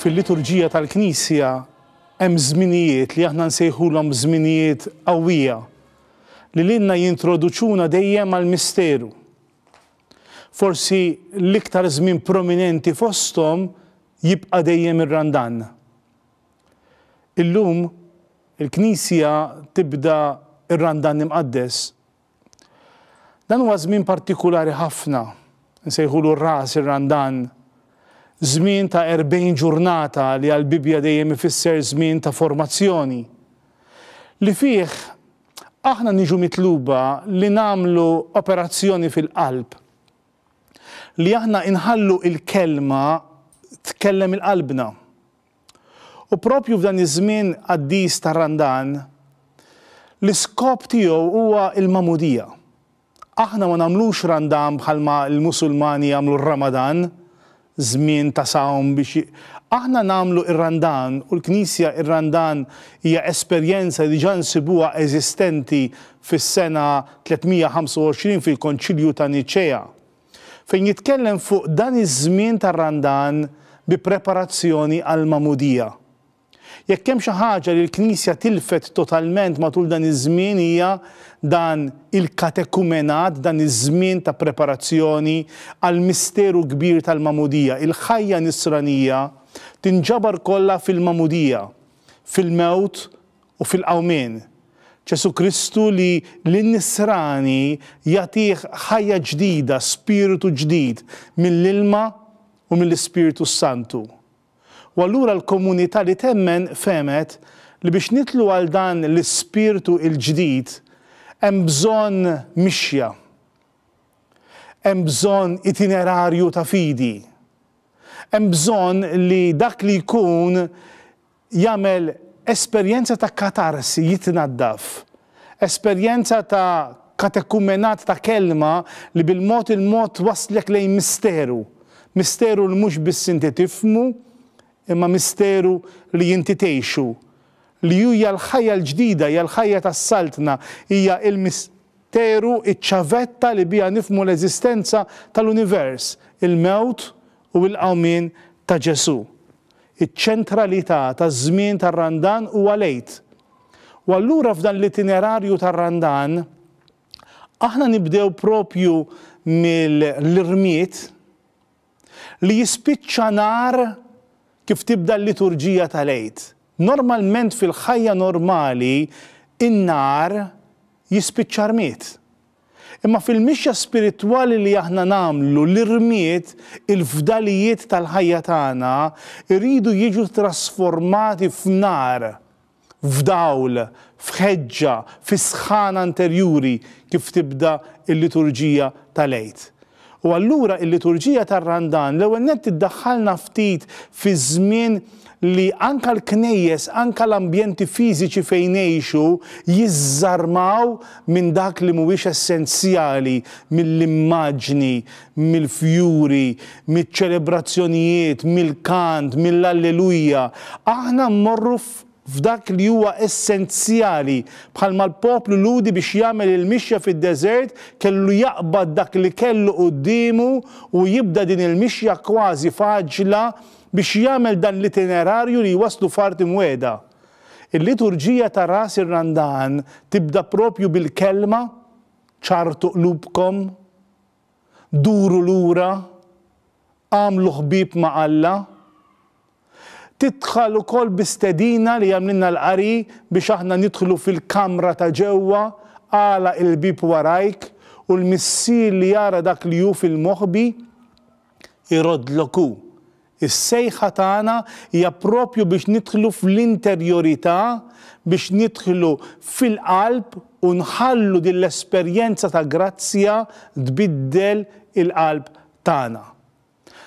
fil-liturġija tal-Knisja hemm żminijiet li aħna nsejħulhom żminijiet qawwija li lilna jintroduċuna dejjem għall-misteru. Forsi l-iktar żmien prominenti fosthom jibqa' dejjem ir-Randan. Illum il-Knisja tibda ir-Randan imqaddes. Dan huwa żmien partikulari ħafna, nsejħulu r-ras ir-Randan. Żmien ta' 40 ġurnata li għall-Bibja dejjem ifisser żmien ta' formazzjoni. Li fih aħna niġu mitluba li nagħmlu operazzjoni fil-qalb. Li aħna inħallu il-kelma tkellem il-qalbna. U propju f'dan iż-żmien qaddis ta' Randan, l-iskop tiegħu huwa il-mamudija. Aħna ma nagħmlux Randan bħalma l-Musulmani jagħmlu r-Ramadan, żmien ta' sawm biex aħna nagħmlu ir-Randan u l-Knisja ir-Randan hija esperjenza li diġà nsibuha eżistenti fis-sena 325 fil-Konċilju ta' Niċea fejn jitkellem fuq dan iż-żmien tar-Randan bi preparazzjoni għal mamudija. Jekk hemm xi ħaġa li l-Knisja tilfet totalment matul dan iż-żmien hija dan il-katekumenat, dan iż-żmien ta' preparazzjoni għal misteru kbir tal-mamudija. Il-ħajja nisranija tinġabar kollha fil-mamudija, fil-mewt u fil-qawmien. Ġesu Kristu li lin-nisrani jagħtih ħajja ġdida, spiritu ġdid mill-ilma u mill-Ispiritu Santu. U allura l-komunità li temmen femet li biex nitlu għal dan l-ispirtu il-ġdid hemm bżonn mixja, hemm bżonn itinerarju ta' fidi, hemm bżonn li dak li jkun jagħmel esperjenza ta' katarsi jitnaddaf, esperjenza ta' katekumenat ta' kelma li bil-mod il-mod waslek lejn misteru, misteru li mhux biss inti tifhmu, imma misteru li inti tgħixu, li hija l-ħajja l-ġdida, hija l-ħajja tas-saltna, hija l-misteru iċ-ċavetta li biha nifhmu l-eżistenza tal-univers, il-mewt u l-qawmien ta' Ġesu. Iċ-ċentralità taż-żmien tar-Randan huwa lejt. U allura f'dan l-itinerarju tar-Randan aħna nibdew propju mill-irmiet li jispiċċa nar kif tibda l-liturġija tal-Eid. Normalment fil-ħajja normali in-nar jispiċċa rmiet. Imma fil-mixja spiritwali li aħna nagħmlu l-irmiet, il-fdalijiet tal-ħajja tagħna iridu jiġu trasformati f'nar, f'dawl, f'ħeġġa, f'isħan anterjuri kif tibda l-liturġija tal-Eid. U allura il-liturġija tar-Randan l-ewwel nett tiddaħħalna ftit fi żmien li anka l-knejjes, anka l-ambjenti fiżiċi fejn ngħixu jiżżarmaw minn dak li mhuwiex essenzjali mill-immaġni, mill-fjuri, mill-ċelebrazzjonijiet, mill-kant, mill-alleluja. Aħna mmorru f'dak li huwa essenzjali bħalma l-poplu ludi biex jagħmel il-mixja fid-deżert kellu jaqbad dak li kellu qudiemu u jibda din il-mixja kważi faġla biex jagħmel dan l-itinerarju li jwaslu f'art imwiegħda. Il-liturġija ta' ras ir-Randan tibda propju bil-kelma ċartu qlubkom, duru lura, għamlu ħbieb ma' Alla. Tidħal ukoll bistedina li jagħmlilna l-qari biex aħna nidħlu fil-kamra ta' ġewwa, għala il-bib warajk u l-missier li jara dak li hu fil-moħbi irodloku. Is-sejħa tagħna hija proprju biex nidħlu fl-interjorità, biex nidħlu fil-qalb u nħallu din l-esperjenza ta' grazzja tbiddel il-qalb tagħna.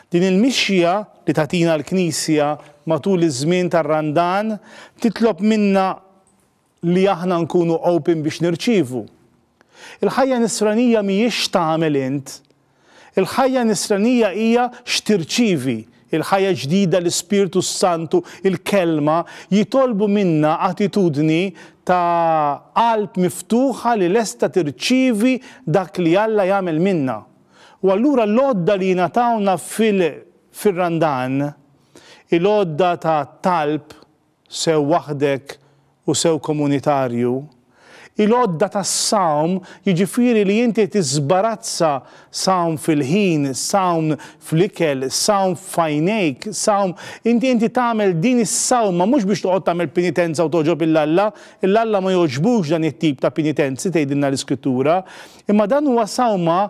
Din il-mixja li tagħtina l-Knisja matul iż-żmien tar-Randan titlob minna li aħna nkunu open biex nirċievu. Il-ħajja nisranija mhijiex tagħmel int. Il-ħajja nisranija hija x'tirċievi. Il-ħajja ġdida l-Ispiritu Santu, il-kelma jitolbu minna attitudni ta' qalb miftuħa li lesta tirċievi dak li Alla jagħmel minna. U allura l-għodda li jingħatawna fil-Randan il-għodda ta' talb sew waħdek u sew komunitarju, il-għodda ta' sawm jiġifieri li inti tiżbarazza sawm fil-ħin, sawm fl-ikel, sawm f'għajnejk, sawm inti tagħmel din is-sawma mhux biex toqgħod tagħmel penitenza u toġob il-Alla ma jogħġbux dan it-tip ta' penitenzi tgħidilna l-Iskrittura, imma dan huwa sawma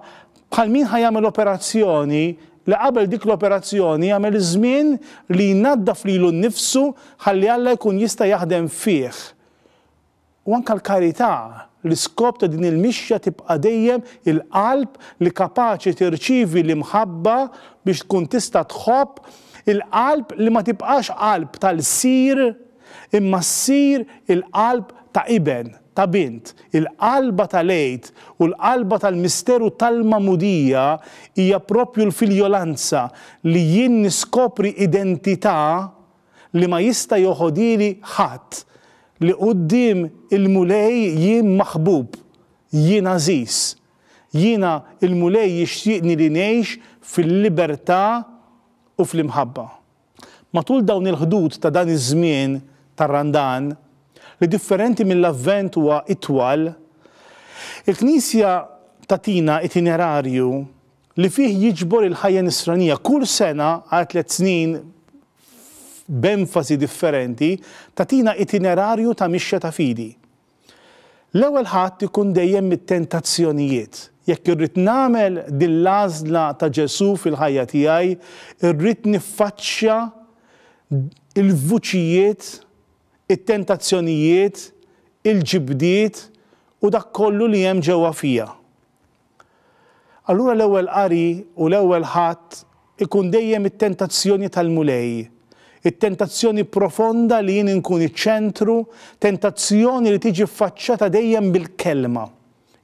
bħal min ħajjagħmel operazzjoni li qabel dik l-operazzjoni jagħmel żmien li jnaddaf lilu nnifsu ħalli Alla jkun jista' jaħdem fih. U anke l-karità, l-iskop ta' din il-mixja tibqa' dejjem il-qalb li kapaċi tirċievi l-imħabba biex tkun tista' tħobb, il-qalb li ma tibqax qalb tal-sir imma ssir il-qalb ta' iben, ta' bint, il-qalba tal-għejt u l-qalba tal-misteru tal-mamudija hija proprju l-filjolanza li jien niskopri identità li ma jista' joħodili ħadd li qudiem il-mulej jien maħbub, jien għażiż, jiena il-mulej jixtieqni li ngħix fil-libertà u fl-imħabba. Matul dawn il-ħdud ta' dan iż-żmien tar-Randan li differenti mill-avvent huwa itwal, il-Knisja tatina itinerarju li fih jiġbor il-ħajja nisranija kull sena għal 3 snin b'enfasi differenti tatina itinerarju ta' mixja ta' fidi. L-ewwel ħadd ikun dejjem mit-tentazzjonijiet. Jekk irrid nagħmel din l-għażla ta' Ġesu fil-ħajja tiegħi, irrid niffaċċja il-vuċijiet, it-tentazzjonijiet, il-ġibdiet u dak kollu li hemm ġewwa fija. Allura l-ewwel qari u l-ewwel ħadd ikun dejjem it-tentazzjoni tal-mulej. it-tentazzjoni profonda li jien inkun iċ-ċentru, tentazzjoni li tiġi ffaċċata dejjem bil-kelma.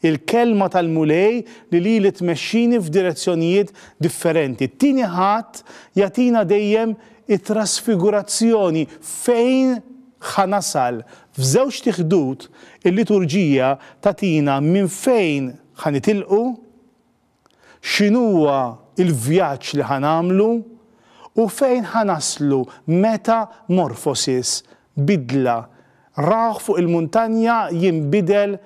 Il-kelma tal-mulej li tmexxini f'direzzjonijiet differenti. Tieni ħadd jagħtina dejjem it-trasfigurazzjoni fejn ħanasal. F'żewġ tiħdut il-liturġija tatina minn fejn ħanitilqu, x'inhuwa il-vjaġġ li ħanamlu u fejn ħanaslu metamorfosis, bidla, raħ fuq il-muntanja jinbidel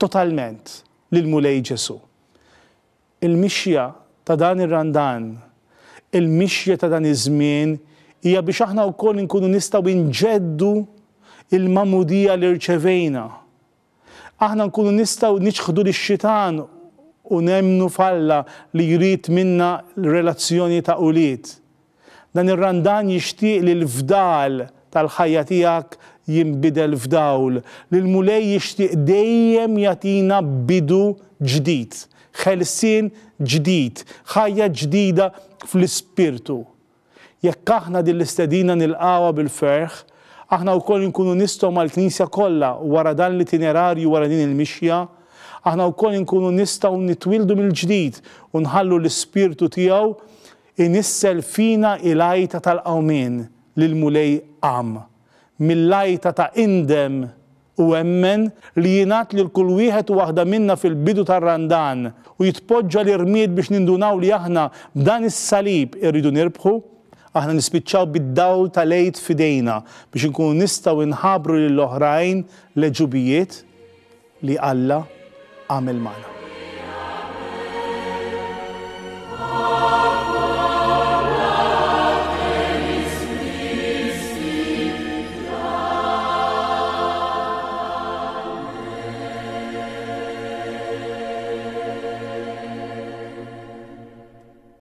totalment lil-mulej Ġesu. Il-mixja ta' dan ir-Randan, il-mixja ta' dan iż-żmien hija biex aħna wkoll nkunu nistgħu nġeddu il-mamudija li rċevejna. Aħna nkunu nistgħu niċħdu lix-xitan u nemmnu falla li jrid minna relazzjoni ta' ulied. Dan ir-Randan jixtieq li l-fdal tal-ħajja tiegħek jinbidel f'dawl, li l-mulej jixtieq dejjem jagħtina bidu ġdid, ħelsien ġdid, ħajja ġdida fl-ispirtu. Jekk aħna din l-istedina nilqawha bil-ferħ, aħna wkoll nkunu nistgħu mal-Knisja kollha wara dan l-itinerarju wara din il-mixja, aħna wkoll nkunu nistgħu nitwildu mill-ġdid u nħallu l-ispirtu tiegħu inissel fina il-għajta tal-qawmien li l-mulej qam. Mill-għajta ta' indem u emmen li jingħat lil kull wieħed u waħda minna fil-bidu tar-Randan u jitpoġġa l-irmied biex nindunaw li aħna b'dan is-salib irridu nirbħu, aħna nispiċċaw bid-dawl tal-għejt fidejna biex inkunu nistgħu nħabbru lill-oħrajn l-ġubijiet li Alla għamel magħna.